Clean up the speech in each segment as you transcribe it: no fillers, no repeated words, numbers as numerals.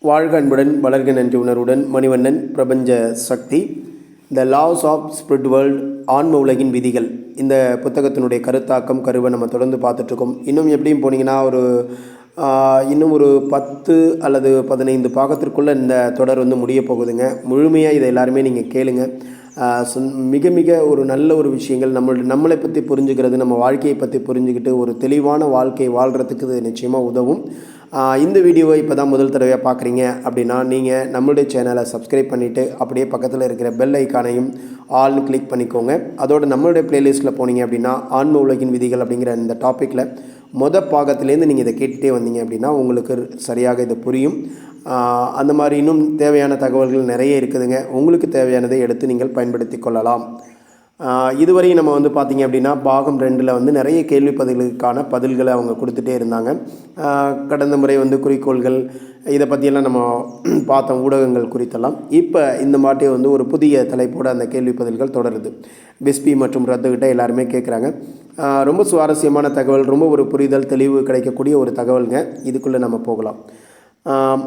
வாழ்க அன்புடன் வளர்க நன்றி உணர்வுடன் மணிவண்ணன் பிரபஞ்ச சக்தி த லாஸ் ஆஃப் ஸ்பிரிட் வேர்ல்ட் ஆன்ம உலகின் விதிகள். இந்த புத்தகத்தினுடைய கருத்தாக்கம் கருவை நம்ம தொடர்ந்து பார்த்துட்ருக்கோம். இன்னும் எப்படியும் போனீங்கன்னா இன்னும் ஒரு 10 அல்லது 15 பாகத்திற்குள்ளே இந்த தொடர் முடிய போகுதுங்க. முழுமையாக இதை எல்லாருமே நீங்கள் கேளுங்க. மிக மிக ஒரு நல்ல ஒரு விஷயங்கள் நம்மளை பற்றி புரிஞ்சுக்கிறது, நம்ம வாழ்க்கையை பற்றி புரிஞ்சுக்கிட்டு ஒரு தெளிவான வாழ்க்கை வாழ்கிறதுக்கு இது நிச்சயமாக உதவும். இந்த வீடியோவை இப்போ தான் முதல் தடவையாக பார்க்குறீங்க அப்படின்னா நீங்கள் நம்மளுடைய சேனலை சப்ஸ்கிரைப் பண்ணிவிட்டு அப்படியே பக்கத்தில் இருக்கிற பெல் ஐக்கானையும் ஆல்னு கிளிக் பண்ணிக்கோங்க. அதோடு நம்மளுடைய ப்ளேலிஸ்ட்டில் போனீங்க அப்படின்னா ஆன்ம உலகின் விதிகள் அப்படிங்கிற இந்த டாப்பிக்கில் பாகத்திலேருந்து நீங்கள் இதை கேட்டுகிட்டே வந்தீங்க அப்படின்னா உங்களுக்கு சரியாக இது புரியும். அந்த மாதிரி இன்னும் தேவையான தகவல்கள் நிறைய இருக்குதுங்க. உங்களுக்கு தேவையானதை எடுத்து நீங்கள் பயன்படுத்தி கொள்ளலாம். இதுவரை நம்ம பார்த்திங்க அப்படின்னா பாகம் 2ல் நிறைய கேள்வி பதில்களை அவங்க கொடுத்துட்டே இருந்தாங்க. கடந்த முறை குறிக்கோள்கள் இதை பற்றியெல்லாம் நம்ம பார்த்தோம், ஊடகங்கள் குறித்தெல்லாம். இப்போ இந்த மாட்டே ஒரு புதிய தலைப்போடு அந்த கேள்வி பதில்கள் தொடருது. பிஸ்பி மற்றும் ரத்துக்கிட்ட எல்லாருமே கேட்குறாங்க. ரொம்ப சுவாரஸ்யமான தகவல், ரொம்ப ஒரு புரிதல் தெளிவு கிடைக்கக்கூடிய ஒரு தகவலுங்க. இதுக்குள்ளே நம்ம போகலாம்.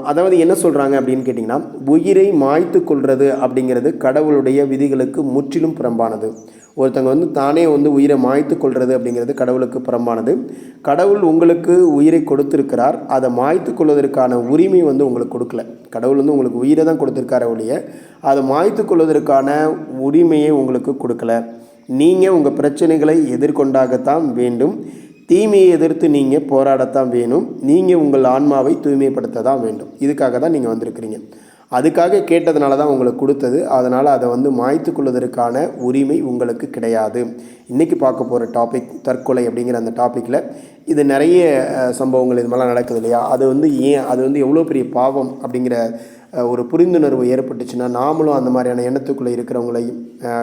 அதாவது என்ன சொல்கிறாங்க அப்படின்னு கேட்டிங்கன்னா, உயிரை மாய்த்து கொள்வது அப்படிங்கிறது கடவுளுடைய விதிகளுக்கு முற்றிலும் புறம்பானது. ஒருத்தங்க தானே உயிரை மாய்த்து கொள்வது அப்படிங்கிறது கடவுளுக்கு புறம்பானது. கடவுள் உங்களுக்கு உயிரை கொடுத்துருக்கிறார், அதை மாய்த்து கொள்வதற்கான உரிமை உங்களுக்கு கொடுக்கல. கடவுள் உங்களுக்கு உயிரை தான் கொடுத்துருக்கார ஒழிய அதை மாய்த்து கொள்வதற்கான உரிமையை உங்களுக்கு கொடுக்கல. நீங்கள் உங்கள் பிரச்சனைகளை எதிர்கொண்டாகத்தான் வேண்டும். தீமையை எதிர்த்து நீங்கள் போராடத்தான் வேணும். நீங்கள் உங்கள் ஆன்மாவை தூய்மைப்படுத்த தான் வேண்டும். இதுக்காக தான் நீங்கள் வந்திருக்கிறீங்க. அதுக்காக கேட்டதுனால தான் உங்களுக்கு கொடுத்தது. அதனால் அதை மாய்த்து கொள்வதற்கான உரிமை உங்களுக்கு கிடையாது. இன்றைக்கி பார்க்க போகிற டாபிக் தற்கொலை அப்படிங்கிற அந்த டாப்பிக்கில் இது நிறைய சம்பவங்கள் இது மாதிரிலாம் நடக்குது இல்லையா? அது ஏன் அது எவ்வளோ பெரிய பாவம் அப்படிங்கிற ஒரு புரிந்துணர்வு ஏற்பட்டுச்சுன்னா நாமளும் அந்த மாதிரியான எண்ணத்துக்குள்ளே இருக்கிறவங்களை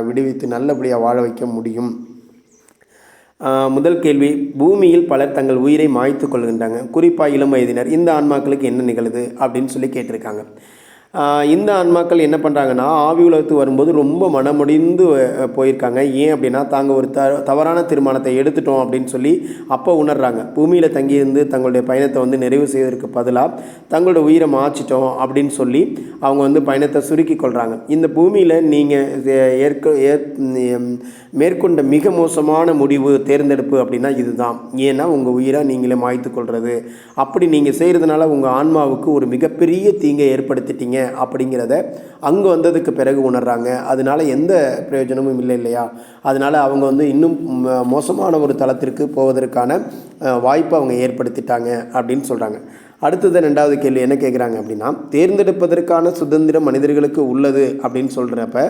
விடுவித்து நல்லபடியாக வாழ வைக்க முடியும். முதல் கேள்வி, பூமியில் பலர் தங்கள் உயிரை மாய்த்து கொள்கின்றாங்க, குறிப்பாக இளம் வயதினர். இந்த ஆன்மாக்களுக்கு என்ன நிகழுது அப்படின்னு சொல்லி கேட்டிருக்காங்க. இந்த ஆன்மாக்கள் என்ன பண்ணுறாங்கன்னா, ஆவி உலகத்துக்கு வரும்போது ரொம்ப மனமுடிந்து போயிருக்காங்க. ஏன் அப்படின்னா தாங்க ஒரு தவறான தீர்மானத்தை எடுத்துட்டோம் அப்படின்னு சொல்லி அப்போ உணர்றாங்க. பூமியில் தங்கியிருந்து தங்களுடைய பயணத்தை நிறைவு செய்வதற்கு பதிலாக தங்களோட உயிரை மாற்றிட்டோம் அப்படின்னு சொல்லி அவங்க பயணத்தை சுருக்கி கொள்கிறாங்க. இந்த பூமியில் நீங்கள் மேற்கொண்ட மிக மோசமான முடிவு தேர்ந்தெடுப்பு அப்படின்னா இதுதான். ஏன்னா உங்கள் உயிரை நீங்களே மாய்த்து கொள்வது. அப்படி நீங்கள் செய்கிறதுனால உங்கள் ஆன்மாவுக்கு ஒரு மிகப்பெரிய தீங்கை ஏற்படுத்திட்டீங்க அப்படிங்கிறத அங்கே வந்ததுக்கு பிறகு உணர்றாங்க. அதனால் எந்த பிரயோஜனமும் இல்லை இல்லையா? அதனால் அவங்க இன்னும் மோசமான ஒரு தளத்திற்கு போவதற்கான வாய்ப்பை அவங்க ஏற்படுத்திட்டாங்க அப்படின்னு சொல்கிறாங்க. அடுத்தது 2வது கேள்வி என்ன கேட்குறாங்க அப்படின்னா, தேர்ந்தெடுப்பதற்கான சுதந்திரம் மனிதர்களுக்கு உள்ளது அப்படின்னு சொல்கிறப்ப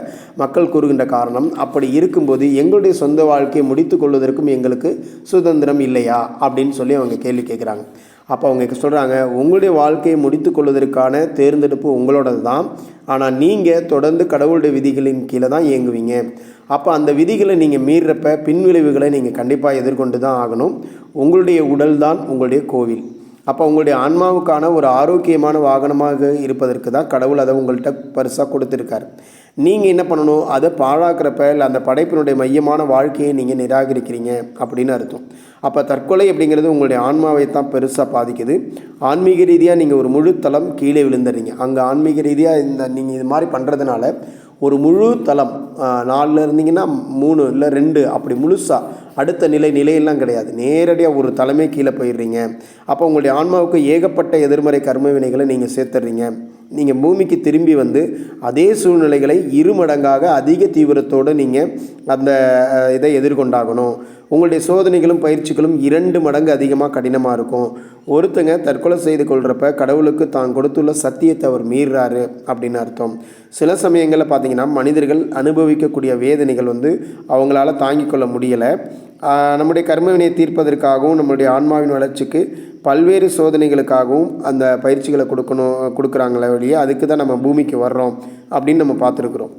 மக்கள் கூறுகின்ற காரணம், அப்படி இருக்கும்போது எங்களுடைய சொந்த வாழ்க்கையை முடித்து கொள்வதற்கும் எங்களுக்கு சுதந்திரம் இல்லையா அப்படின்னு சொல்லி அவங்க கேள்வி கேட்குறாங்க. அப்போ அவங்க சொல்கிறாங்க, உங்களுடைய வாழ்க்கையை முடித்து கொள்வதற்கான தேர்ந்தெடுப்பு உங்களோடது தான். ஆனால் நீங்கள் தொடர்ந்து கடவுளுடைய விதிகளின் கீழே தான் இயங்குவீங்க. அப்போ அந்த விதிகளை நீங்கள் மீறப்ப பின்விளைவுகளை நீங்கள் கண்டிப்பாக எதிர்கொண்டு தான் ஆகணும். உங்களுடைய உடல் தான் உங்களுடைய கோவில். அப்போ உங்களுடைய ஆன்மாவுக்கான ஒரு ஆரோக்கியமான வாகனமாக இருப்பதற்கு தான் கடவுள் அதை உங்கள்கிட்ட பரிசாக கொடுத்துருக்கார். நீங்கள் என்ன பண்ணணும், அதை பாழாக்கிறப்ப இல்லை அந்த படைப்பினுடைய மையமான வாழ்க்கையை நீங்கள் நிராகரிக்கிறீங்க அப்படின்னு அர்த்தம். அப்போ தற்கொலை அப்படிங்கிறது உங்களுடைய ஆன்மாவை தான் பெருசாக பாதிக்குது. ஆன்மீக ரீதியாக நீங்கள் ஒரு முழு தளம் கீழே விழுந்துடுறீங்க. அங்கே ஆன்மீக ரீதியாக நீங்கள் இது மாதிரி பண்ணுறதுனால ஒரு முழு தளம் 4 இருந்தீங்கன்னா 3 இல்லை 2 அப்படி முழுசாக அடுத்த நிலையெல்லாம் கிடையாது, நேரடியாக ஒரு தலைமை கீழே போயிடுறீங்க. அப்போ உங்களுடைய ஆன்மாவுக்கு ஏகப்பட்ட எதிர்மறை கர்ம வினைகளை நீங்கள் சேர்த்துடுறீங்க. நீங்கள் பூமிக்கு திரும்பி அதே சூழ்நிலைகளை 2 மடங்காக அதிக தீவிரத்தோடு நீங்கள் அந்த இதை எதிர்கொண்டாகணும். உங்களுடைய சோதனைகளும் பயிற்சிகளும் 2 மடங்கு அதிகமாக கடினமாக இருக்கும். ஒருத்தங்க தற்கொலை செய்து கொள்கிறப்ப கடவுளுக்கு தான் கொடுத்துள்ள சத்தியத்தை அவர் மீறாரு அப்படின்னு அர்த்தம். சில சமயங்களில் பார்த்திங்கன்னா மனிதர்கள் அனுபவிக்கக்கூடிய வேதனைகள் அவங்களால தாங்கிக் கொள்ள முடியலை. நம்முடைய கர்மவினையை தீர்ப்பதற்காகவும் நம்மளுடைய ஆன்மாவின் வளர்ச்சிக்கு பல்வேறு சோதனைகளுக்காகவும் அந்த பயிற்சிகளை கொடுக்குறாங்களே வழியே அதுக்கு தான் நம்ம பூமிக்கு வர்றோம் அப்படின்னு நம்ம பார்த்துருக்குறோம்.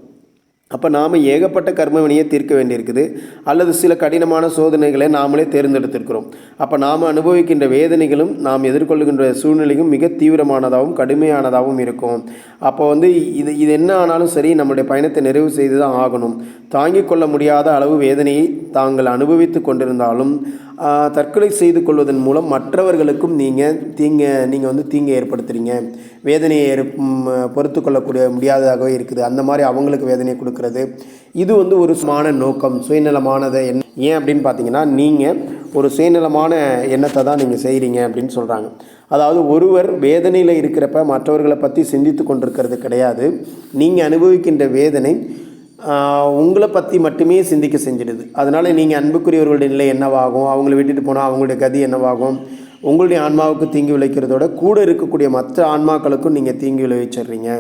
அப்போ நாம் ஏகப்பட்ட கர்மவினையை தீர்க்க வேண்டியிருக்குது, அல்லது சில கடினமான சோதனைகளை நாமளே தேர்ந்தெடுத்திருக்கிறோம். அப்போ நாம் அனுபவிக்கின்ற வேதனைகளும் நாம் எதிர்கொள்கின்ற சூழ்நிலையும் மிக தீவிரமானதாகவும் கடுமையானதாகவும் இருக்கும். அப்போ இது என்ன ஆனாலும் சரி நம்முடைய பயணத்தை நிறைவு செய்து தான் ஆகணும். தாங்கிக் கொள்ள முடியாத அளவு வேதனையை தாங்கள் அனுபவித்து கொண்டிருந்தாலும் தற்கொலை செய்து கொள்வதன் மூலம் மற்றவர்களுக்கும் நீங்கள் தீங்கை ஏற்படுத்துகிறீங்க. வேதனையை பொறுத்து கொள்ளக்கூடிய முடியாததாகவே இருக்குது. அந்த மாதிரி அவங்களுக்கு வேதனையை கொடுக்கறது, இது வந்து ஒரு சுமான நோக்கம், சுயநலமானதை ஏன் அப்படின்னு பார்த்தீங்கன்னா, நீங்கள் ஒரு சுயநலமான எண்ணத்தை தான் நீங்கள் செய்கிறீங்க அப்படின்னு சொல்கிறாங்க. அதாவது ஒருவர் வேதனையில் இருக்கிறப்ப மற்றவர்களை பற்றி சிந்தித்து கொண்டிருக்கிறது கிடையாது. நீங்கள் அனுபவிக்கின்ற வேதனை உங்களை பற்றி மட்டுமே சிந்திக்க செஞ்சிடுது. அதனால் நீங்கள் அன்புக்குரியவர்களுடைய நிலை என்னவாகும், அவங்கள விட்டுட்டு போனால் அவங்களுடைய கதி என்னவாகும், உங்களுடைய ஆன்மாவுக்கு தீங்கு விளைக்கிறதோட கூட இருக்கக்கூடிய மற்ற ஆன்மாக்களுக்கும் நீங்கள் தீங்கு விளைவிச்சிடுறீங்க.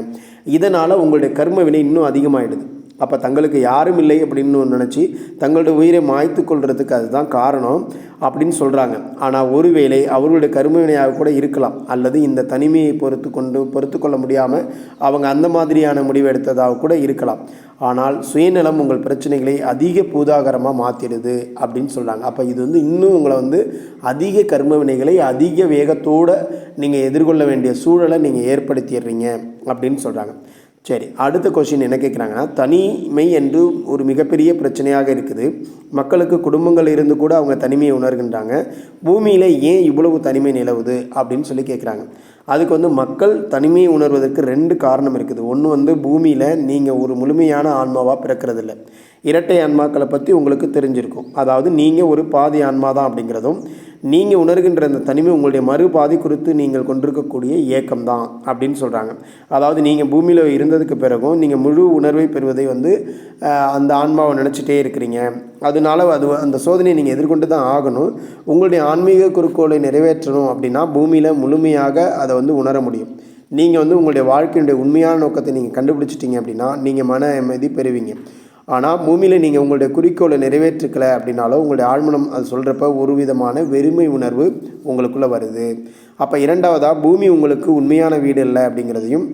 இதனால் உங்களுடைய கர்ம வினை இன்னும் அதிகமாகிடுது. அப்போ தங்களுக்கு யாரும் இல்லை அப்படின்னு நினச்சி தங்களுடைய உயிரை மாய்த்து கொள்கிறதுக்கு அதுதான் காரணம் அப்படின்னு சொல்கிறாங்க. ஆனால் ஒருவேளை அவர்களுடைய கர்ம வினையாக கூட இருக்கலாம், அல்லது இந்த தனிமையை பொறுத்து கொள்ள முடியாமல் அவங்க அந்த மாதிரியான முடிவு எடுத்ததாக கூட இருக்கலாம். ஆனால் சுயநலம் உங்கள் பிரச்சனைகளை அதிக பூதாகரமாக மாற்றிடுது அப்படின்னு சொல்கிறாங்க. அப்போ இது வந்து இன்னும் உங்களை வந்து அதிக கர்ம வினைகளை அதிக வேகத்தோடு நீங்கள் எதிர்கொள்ள வேண்டிய சூழலை நீங்கள் ஏற்படுத்திடுறீங்க அப்படின்னு சொல்கிறாங்க. சரி, அடுத்த கொஸ்டின் என்ன கேட்குறாங்கன்னா, தனிமை என்று ஒரு மிகப்பெரிய பிரச்சனையாக இருக்குது. மக்களுக்கு குடும்பங்கள் இருந்து கூட அவங்க தனிமையை உணர்கின்றாங்க. பூமியில் ஏன் இவ்வளவு தனிமை நிலவுது அப்படின்னு சொல்லி கேட்குறாங்க. அதுக்கு வந்து மக்கள் தனிமையை உணர்வதற்கு 2 காரணம் இருக்குது. ஒன்று வந்து பூமியில் நீங்கள் ஒரு முழுமையான ஆன்மாவாக பிறக்கிறதில்ல. இரட்டை ஆன்மாக்களை பற்றி உங்களுக்கு தெரிஞ்சிருக்கும். அதாவது நீங்கள் ஒரு பாதி ஆன்மா தான் அப்படிங்கிறதும், நீங்கள் உணர்கின்ற அந்த தனிமை உங்களுடைய மறுபாதி குறித்து நீங்கள் கொண்டிருக்கக்கூடிய ஏக்கம்தான் அப்படின்னு சொல்கிறாங்க. அதாவது நீங்கள் பூமியில் இருந்ததுக்கு பிறகும் நீங்கள் முழு உணர்வை பெறுவதை வந்து அந்த ஆன்மாவை நினச்சிட்டே இருக்கிறீங்க. அதனால அந்த சோதனையை நீங்கள் எதிர்கொண்டு தான் ஆகணும். உங்களுடைய ஆன்மீக குறிக்கோளை நிறைவேற்றணும் அப்படின்னா பூமியில் முழுமையாக அதை வந்து உணர முடியும். நீங்கள் வந்து உங்களுடைய வாழ்க்கையினுடைய உண்மையான நோக்கத்தை நீங்கள் கண்டுபிடிச்சிட்டிங்க அப்படின்னா நீங்கள் மன அமைதி பெறுவீங்க. ஆனால் பூமியில் நீங்கள் உங்களுடைய குறிக்கோளை நிறைவேற்றிக்கலை அப்படின்னாலும் உங்களுடைய ஆழ்மனம் அது சொல்கிறப்ப ஒரு விதமான வெறுமை உணர்வு உங்களுக்குள்ளே வருது. அப்போ இரண்டாவதாக பூமி உங்களுக்கு உண்மையான வீடு இல்லை அப்படிங்கிறதையும்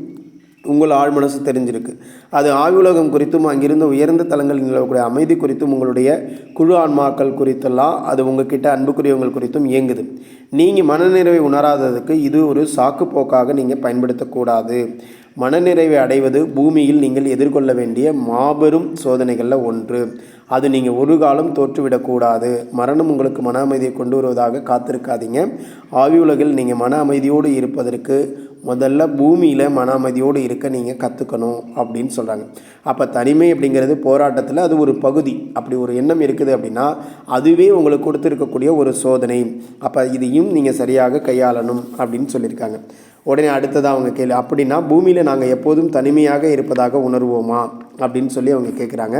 உங்கள் ஆழ்மனசு தெரிஞ்சிருக்கு. அது ஆய்வுலகம் குறித்தும் அங்கிருந்து உயர்ந்த தலங்களில் நிலவக்கூடிய அமைதி குறித்தும் உங்களுடைய குழு ஆன்மாக்கள் குறித்தெல்லாம் அது உங்ககிட்ட அன்புக்குரியவங்கள் குறித்தும் இயங்குது. நீங்கள் மனநிறைவை உணராததுக்கு இது ஒரு சாக்கு போக்காக நீங்கள் பயன்படுத்தக்கூடாது. மனநிறைவை அடைவது பூமியில் நீங்கள் எதிர்கொள்ள வேண்டிய மாபெரும் சோதனைகளில் ஒன்று. அது நீங்கள் ஒரு காலம் தோற்றுவிடக்கூடாது. மரணம் உங்களுக்கு மன அமைதியை கொண்டு வருவதாக காத்திருக்காதீங்க. ஆய்வுலகில் நீங்கள் மன அமைதியோடு இருப்பதற்கு முதல்ல பூமியில் மன அமைதியோடு இருக்க நீங்கள் கற்றுக்கணும் அப்படின்னு சொல்கிறாங்க. அப்போ தனிமை அப்படிங்கிறது போராட்டத்தில் அது ஒரு பகுதி. அப்படி ஒரு எண்ணம் இருக்குது அப்படின்னா அதுவே உங்களுக்கு கொடுத்துருக்கக்கூடிய ஒரு சோதனை. அப்போ இதையும் நீங்கள் சரியாக கையாளணும் அப்படின்னு சொல்லியிருக்காங்க. உடனே அடுத்ததாக அவங்க கேள்வி, அப்படின்னா பூமியில் நாங்கள் எப்போதும் தனிமையாக இருப்பதாக உணர்வோமா அப்படின்னு சொல்லி அவங்க கேட்குறாங்க.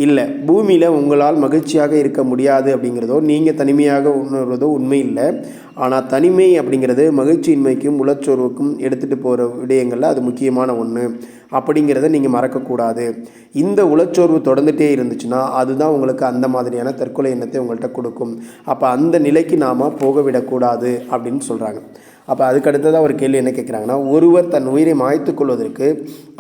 இல்லை, பூமியில் உங்களால் மகிழ்ச்சியாக இருக்க முடியாது அப்படிங்கிறதோ நீங்கள் தனிமையாக உணர்வதோ உண்மை இல்லை. ஆனால் தனிமை அப்படிங்கிறது மகிழ்ச்சியின்மைக்கும் உளச்சோர்வுக்கும் எடுத்துகிட்டு போகிற விடயங்களில் அது முக்கியமான ஒன்று அப்படிங்கிறத நீங்கள் மறக்கக்கூடாது. இந்த உளச்சோர்வு தொடர்ந்துகிட்டே இருந்துச்சுன்னா அதுதான் உங்களுக்கு அந்த மாதிரியான தற்கொலை எண்ணத்தை உங்கள்கிட்ட கொடுக்கும். அப்போ அந்த நிலைக்கு நாம் போக விடக்கூடாது அப்படின்னு சொல்கிறாங்க. அப்போ அதுக்கடுத்ததாக ஒரு கேள்வி என்ன கேட்குறாங்கன்னா, ஒருவர் தன் உயிரை மாய்த்து கொள்வதற்கு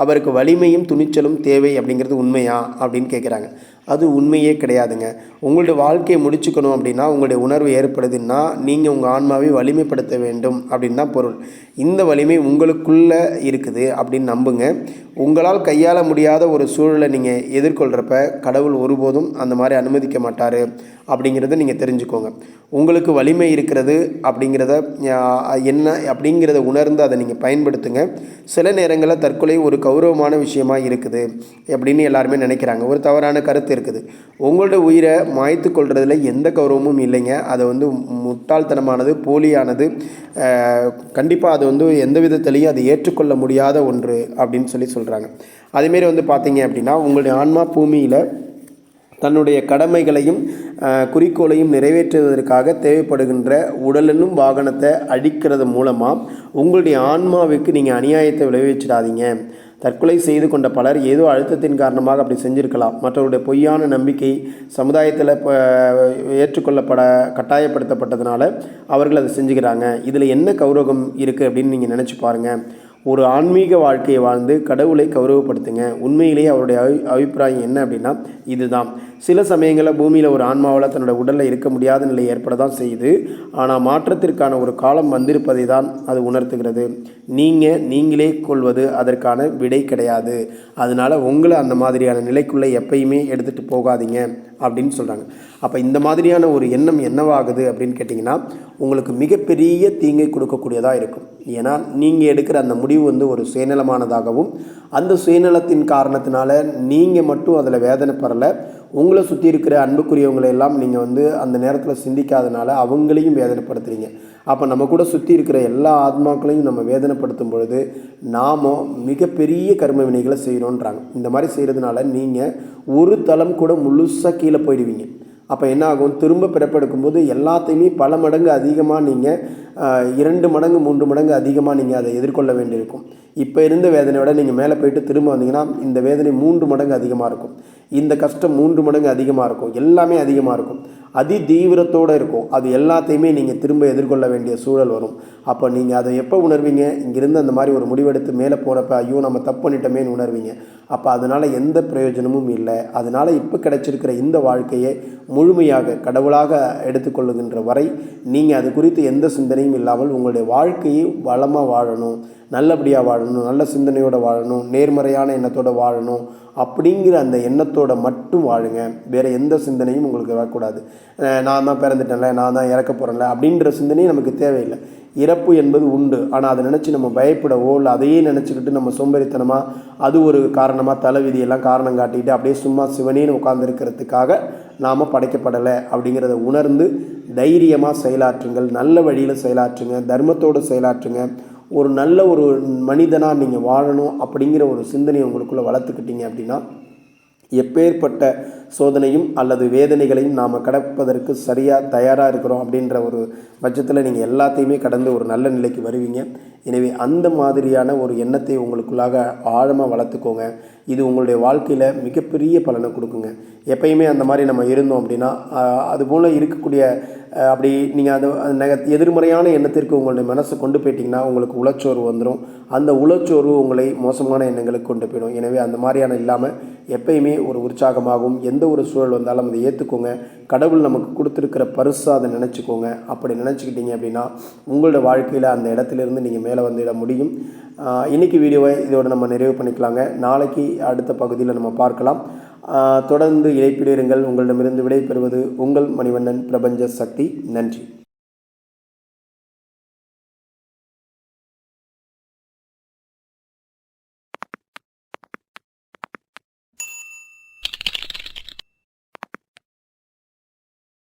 அவருக்கு வலிமையும் துணிச்சலும் தேவை அப்படிங்கிறது உண்மையா அப்படின்னு கேட்குறாங்க. அது உண்மையே கிடையாதுங்க. உங்களுடைய வாழ்க்கையை முடிச்சுக்கணும் அப்படின்னா உங்களுடைய உணர்வு ஏற்படுதுன்னா நீங்கள் உங்கள் ஆன்மாவை வலிமைப்படுத்த வேண்டும் அப்படின்னு தான் பொருள். இந்த வலிமை உங்களுக்குள்ளே இருக்குது அப்படின்னு நம்புங்க. உங்களால் கையாள முடியாத ஒரு சூழலை நீங்கள் எதிர்கொள்கிறப்ப கடவுள் ஒருபோதும் அந்த மாதிரி அனுமதிக்க மாட்டார் அப்படிங்கிறத நீங்கள் தெரிஞ்சுக்கோங்க. உங்களுக்கு வலிமை இருக்கிறது அப்படிங்கிறத என்ன அப்படிங்கிறத உணர்ந்து அதை நீங்கள் பயன்படுத்துங்க. சில நேரங்களில் தற்கொலை ஒரு கௌரவமான விஷயமாக இருக்குது அப்படின்னு எல்லாருமே நினைக்கிறாங்க. ஒரு தவறான கருத்து இருக்குது. உங்களுடைய உயிரை மாய்த்து கொள்றதுல எந்த கௌரவமும் இல்லைங்க. அதை வந்து முட்டாள்தனமானது, போலியானது. கண்டிப்பாக அது வந்து எந்த விதத்திலையும் அதை ஏற்றுக்கொள்ள முடியாத ஒன்று அப்படின்னு சொல்கிறாங்க. அதேமாரி வந்து பார்த்தீங்க அப்படின்னா உங்களுடைய ஆன்மா பூமியில் தன்னுடைய கடமைகளையும் குறிக்கோளையும் நிறைவேற்றுவதற்காக தேவைப்படுகின்ற உடலென்னும் வாகனத்தை அழிக்கிறது மூலமாக உங்களுடைய ஆன்மாவுக்கு நீங்கள் அநியாயத்தை விளைவிச்சிடாதீங்க. தற்கொலை செய்து கொண்ட பலர் ஏதோ அழுத்தத்தின் காரணமாக அப்படி செஞ்சுருக்கலாம். மற்றவருடைய பொய்யான நம்பிக்கை சமுதாயத்தில் கட்டாயப்படுத்தப்பட்டதுனால அவர்கள் அதை செஞ்சுக்கிறாங்க. இதில் என்ன கௌரவம் இருக்குது அப்படின்னு நீங்கள் நினச்சி பாருங்கள். ஒரு ஆன்மீக வாழ்க்கையை வாழ்ந்து கடவுளை கௌரவப்படுத்துங்க. உண்மையிலேயே அவருடைய அபிப்பிராயம் என்ன அப்படின்னா இதுதான். சில சமயங்களில் பூமியில் ஒரு ஆன்மாவால் தன்னோட உடலில் இருக்க முடியாத நிலை ஏற்பட தான் செய்யுது. ஆனால் மாற்றத்திற்கான ஒரு காலம் வந்திருப்பதை தான் அது உணர்த்துகிறது. நீங்களே கொள்வது அதற்கான விடை கிடையாது. அதனால் உங்களை அந்த மாதிரியான நிலைக்குள்ளே எப்பயுமே எடுத்துகிட்டு போகாதீங்க அப்படின்னு சொல்கிறாங்க. அப்போ இந்த மாதிரியான ஒரு எண்ணம் என்னவாகுது அப்படின்னு கேட்டிங்கன்னா, உங்களுக்கு மிகப்பெரிய தீங்கை கொடுக்கக்கூடியதாக இருக்கும். ஏன்னா நீங்கள் எடுக்கிற அந்த முடிவு ஒரு சுயநலமானதாகவும், அந்த சுயநலத்தின் காரணத்தினால நீங்கள் மட்டும் அதில் வேதனைப்படலை, உங்களை சுற்றி இருக்கிற அன்புக்குரியவங்களை எல்லாம் நீங்கள் அந்த நேரத்தில் சிந்திக்காதனால அவங்களையும் வேதனைப்படுத்துகிறீங்க. அப்போ நம்ம கூட சுற்றி இருக்கிற எல்லா ஆத்மாக்களையும் நம்ம வேதனைப்படுத்தும் பொழுது நாம் மிகப்பெரிய கர்ம வினைகளை செய்கிறோன்றாங்க. இந்த மாதிரி செய்கிறதுனால நீங்கள் ஒரு தளம் கூட முழுசாக கீழே போயிடுவீங்க. அப்போ என்ன ஆகும், திரும்ப பிறப்பெடுக்கும்போது எல்லாத்தையுமே பல மடங்கு அதிகமாக நீங்கள் 2 மடங்கு 3 மடங்கு அதிகமாக நீங்கள் அதை எதிர்கொள்ள வேண்டியிருக்கும். இப்போ இருந்த வேதனையோட நீங்கள் மேலே போயிட்டு திரும்ப வந்தீங்கன்னா இந்த வேதனை 3 மடங்கு அதிகமாக இருக்கும், இந்த கஷ்டம் 3 மடங்கு அதிகமாக இருக்கும், எல்லாமே அதிகமாக இருக்கும், அதி தீவிரத்தோடு இருக்கும். அது எல்லாத்தையுமே நீங்கள் திரும்ப எதிர்கொள்ள வேண்டிய சூழல் வரும். அப்போ நீங்கள் அதை எப்போ உணர்வீங்க, இங்கேருந்து அந்த மாதிரி ஒரு முடிவெடுத்து மேலே போகிறப்ப ஐயோ நம்ம தப்பு பண்ணிட்டோமேன்னு உணர்வீங்க. அப்போ அதனால் எந்த பிரயோஜனமும் இல்லை. அதனால் இப்போ கிடைச்சிருக்கிற இந்த வாழ்க்கையை முழுமையாக கடவுளாக எடுத்துக்கொள்ளுகின்ற வரை நீங்கள் அது குறித்து எந்த சிந்தனையும் இல்லாமல் உங்களுடைய வாழ்க்கையை வளமாக வாழணும், நல்லபடியாக வாழணும், நல்ல சிந்தனையோடு வாழணும், நேர்மறையான எண்ணத்தோடு வாழணும் அப்படிங்கிற அந்த எண்ணத்தோடு மட்டும் வாழுங்க. வேறு எந்த சிந்தனையும் உங்களுக்கு வரக்கூடாது. நான் தான் பிறந்துட்டேன்ல, நான் தான் இறக்க போகிறேன்ல அப்படின்ற சிந்தனையும் நமக்கு தேவையில்லை. இறப்பு என்பது உண்டு. ஆனால் அதை நினச்சி நம்ம பயப்படவோ இல்லை அதையே நினச்சிக்கிட்டு நம்ம சோம்பேறித்தனமாக அது ஒரு காரணமாக தலைவிதியெல்லாம் காரணம் காட்டிக்கிட்டு அப்படியே சும்மா சிவனேன்னு உட்கார்ந்துருக்கிறதுக்காக நாம் படைக்கப்படலை அப்படிங்கிறத உணர்ந்து தைரியமாக செயலாற்றுங்கள், நல்ல வழியில் செயலாற்றுங்க, தர்மத்தோடு செயலாற்றுங்க. ஒரு நல்ல ஒரு மனிதனாக நீங்கள் வாழணும் அப்படிங்கிற ஒரு சிந்தனையை உங்களுக்குள்ளே வளர்த்துக்கிட்டீங்க அப்படின்னா எப்பேற்பட்ட சோதனையும் அல்லது வேதனைகளையும் நாம் கடப்பதற்கு சரியாக தயாராக இருக்கிறோம் அப்படின்ற ஒரு பட்சத்தில் நீங்கள் எல்லாத்தையுமே கடந்து ஒரு நல்ல நிலைக்கு வருவீங்க. எனவே அந்த மாதிரியான ஒரு எண்ணத்தை உங்களுக்குள்ளாக ஆழமாக வளர்த்துக்கோங்க. இது உங்களுடைய வாழ்க்கையில் மிகப்பெரிய பலனை கொடுக்குங்க. எப்பயுமே அந்த மாதிரி நம்ம இருந்தோம் அப்படின்னா அதுபோல் இருக்கக்கூடிய அப்படி நீங்கள் அது எதிர்மறையான எண்ணத்திற்கு உங்களுடைய மனசை கொண்டு போயிட்டிங்கன்னா உங்களுக்கு உளச்சோர்வு வந்துடும். அந்த உளச்சோர்வு உங்களை மோசமான எண்ணங்களுக்கு கொண்டு போயிடும். எனவே அந்த மாதிரியான இல்லாமல் எப்பயுமே ஒரு உற்சாகமாகவும் எந்த ஒரு சூழல் வந்தாலும் அதை ஏற்றுக்கோங்க. கடவுள் நமக்கு கொடுத்துருக்கிற பரிசா அதை நினச்சிக்கோங்க. அப்படி நினச்சிக்கிட்டீங்க அப்படின்னா உங்களோட வாழ்க்கையில் அந்த இடத்துலேருந்து நீங்கள் மேலே வந்துட முடியும். இன்றைக்கி வீடியோவை இதோடு நம்ம நிறைவு பண்ணிக்கலாங்க. நாளைக்கு அடுத்த பகுதியில் நம்ம பார்க்கலாம். தொடர்ந்து இணைப்பிலிருங்கள். உங்களிடமிருந்து விடை பெறுவது உங்கள் மணிவண்ணன் பிரபஞ்ச சக்தி. நன்றி.